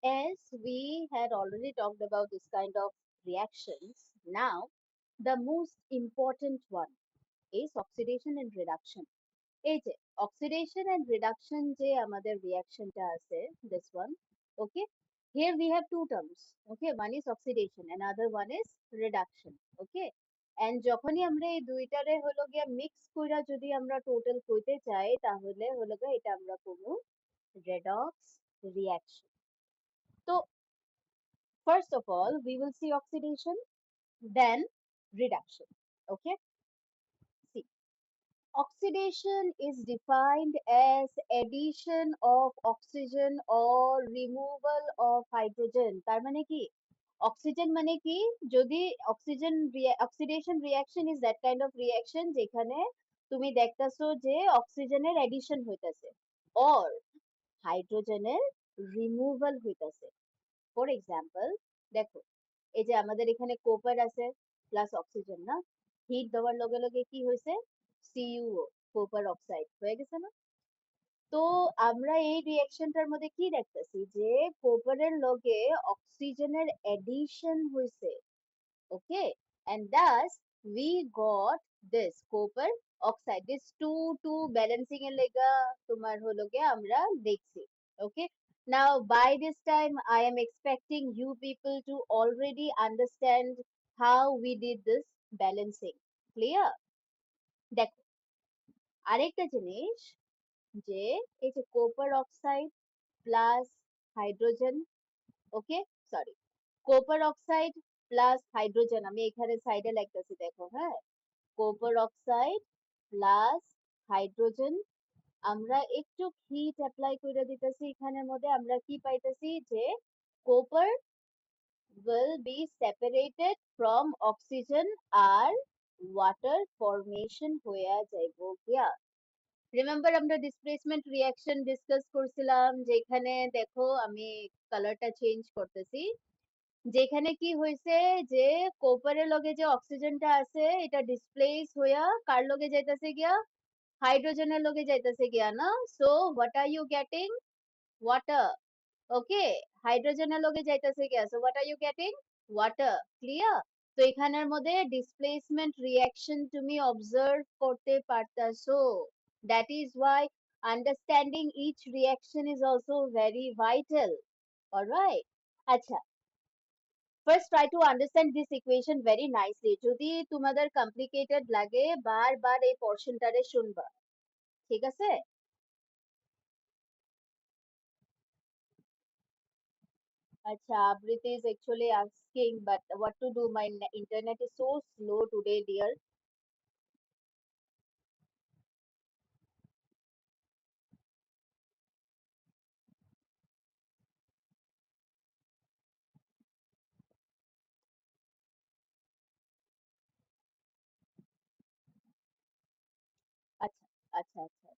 As we had already talked about this kind of reactions, now the most important one is oxidation and reduction. এই যে oxidation and reduction যে আমাদের reactionটা আছে, this one, okay? Here we have two terms, okay? One is oxidation and other one is reduction, okay? And যখনই আমরা এই দুইটারে হলো গিয়া mix কইরা যদি আমরা total কইতে চাই তাহলে হলো গিয়া এটা আমরা করব redox reaction. So first of all, we will see oxidation, then reduction, okay? See. Oxidation is defined as addition of oxygen or removal of hydrogen. তার মানে কি? Oxygen মানে কি? যদি oxidation reaction is that kind of reaction যেখানে তুমি দেখতাছো যে অক্সিজেনের addition হইতাছে or হাইড্রোজেনের removal হইতাছে. For example, দেখো এই যে আমাদের এখানে কোপার আছে প্লাস অক্সিজেন না, হিট দেওয়ার লগে লগে কি হয়েছে, সিইউও, কপার অক্সাইড হয়ে গেছে না? তো আমরা এই রিঅ্যাকশনটার মধ্যে কি দেখতেছি যে কোপারের লগে অক্সিজেনের এডিশন হয়েছে, ওকে, and thus we got this copper oxide, this 2 balancing এর লেগা তোমার হলো গিয়ে আমরা দেখছি, okay? Now by this time I am expecting you people to already understand how we did this balancing. Clear? দেখো আরেকটা জিনিস যে এই যে copper oxide plus hydrogen, okay, sorry, copper oxide plus hydrogen, আমি এখানে সাইডে লিখতেছি দেখো, হ্যাঁ, কপার অক্সাইড প্লাস হাইড্রোজেন, আমরা একটু হিট অ্যাপ্লাই করে দিতেছি এখানের মধ্যে, আমরা কি পাইতেছি যে copper will be separated from oxygen আর water formation হয়ে যাইবো গিয়া। রিমেম্বার আমরা ডিসপ্লেসমেন্ট রিঅ্যাকশন ডিসকাস করছিলাম, যেখানে দেখো আমি কালারটা চেঞ্জ করতেছি, যেখানে কি হয়েছে যে কোপারের লগে যে অক্সিজেনটা আছে এটা ডিসপ্লেস হইয়া কার লগে যাইতাছে গিয়া, হাইড্রোজেনের লগে যাইতাছে গিয়া না, so what are you getting, water, okay, হাইড্রোজেনের লগে যাইতাছে গিয়া, so what are you getting, water, clear? তো এখানের মধ্যে ডিসপ্লেসমেন্ট রিঅ্যাকশন তুমি অবজার্ভ করতে পারতাছো, that is why understanding each reaction is also very vital. Alright, আচ্ছা, first try to understand this equation very nicely. যদি তোমাদের complicated লাগে বারবার এই পোর্শনটারে শুনবা, ঠিক আছে? আচ্ছা, Abriti is actually asking, but what to do? My internet is so slow today, dear. আচ্ছা, আচ্ছা, আচ্ছা,